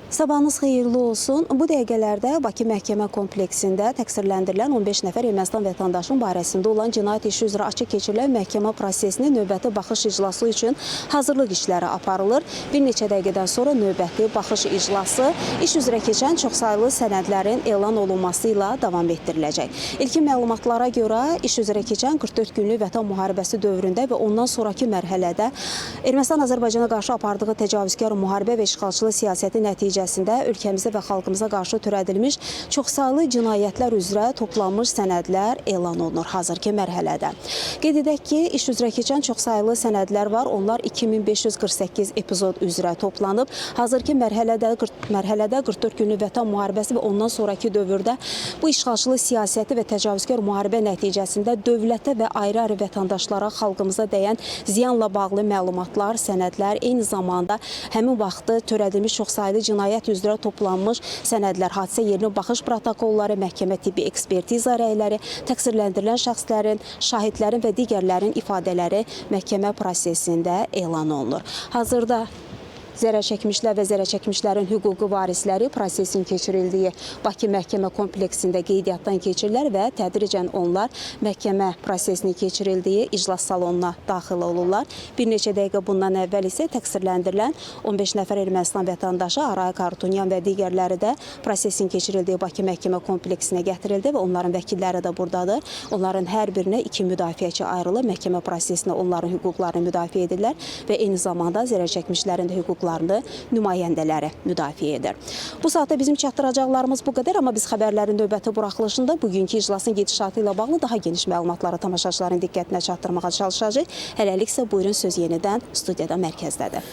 Sabahınız xeyirli olsun. Bu dəqiqələrdə Bakı Məhkəmə kompleksində təqsirləndirilən 15 nəfər Ermənistan vətəndaşının barəsində olan cinayət işi üzrə açıq keçirilən məhkəmə prosesinin növbəti baxış iclası üçün hazırlıq işləri aparılır. Bir neçə dəqiqədən sonra növbəti baxış iclası iş üzrə keçən çoxsaylı sənədlərin elan olunması ilə davam etdiriləcək. İlkin məlumatlara görə iş üzrə keçən 44 günlük Vətən müharibəsi dövründə və ondan sonraki mərhələdə Ermənistan Azərbaycana qarşı apardığı təcavüzkar müharibə və işğalçılıq siyasəti nəticəsində ölkəmizə və xalqımıza qarşı törədilmiş çoxsaylı cinayətlər üzrə toplanmış sənədlər elan olunur hazırki mərhələdə. Qeyd edək ki, iş üzrə keçən çoxsaylı sənədlər var. Onlar 2548 epizod üzrə toplanıb. Hazırki mərhələdə 44 günlük Vətən müharibəsi və ondan sonraki dövrdə bu işğalçılıq siyasəti və təcavüzkar müharibə nəticəsində dövlətə və ayrı-ayrı vətəndaşlara, xalqımıza dəyən ziyanla bağlı məlumatlar, sənədlər, eyni zamanda həmin vaxtı törədilmiş çoxsaylı cinayət üzrə toplanmış sənədlər, hadisə yerinin baxış protokolları, məhkəmə tibbi ekspertiza rəyləri, təqsirləndirilən şəxslərin, şahidlərin və digərlərin ifadələri məhkəmə prosesində elan olunur. Hazırda zərərçəkmişlər və zərərçəkmişlərin hüquqi varisləri prosesin keçirildiyi Bakı Məhkəmə kompleksində qeydiyyatdan keçirilər və tədricən onlar məhkəmə prosesini keçirildiyi iclas salonuna daxil olurlar. Bir neçə dəqiqə bundan əvvəl isə təqsirləndirilən 15 nəfər Ermənistan vətəndaşı Aray Karutunyan və digərləri də prosesin keçirildiyi Bakı Məhkəmə kompleksinə gətirildi və onların vəkilləri də buradadır. Onların hər birinə 2 müdafiəçi ayrılıb, məhkəmə prosesində onların hüquqlarını müdafiə edirlər və eyni zamanda zərərçəkmişlərin də hüquqlarını nümayəndələri müdafiə edir. Bu saatda bizim çatdıracaqlarımız bu qədər, amma biz xəbərlərin növbəti buraxılışında bugünkü iclasın gedişatı ilə bağlı daha geniş məlumatları tamaşaçıların diqqətinə çatdırmağa çalışacağıq. Hələlik isə buyurun söz yenidən studiyada mərkəzdədir.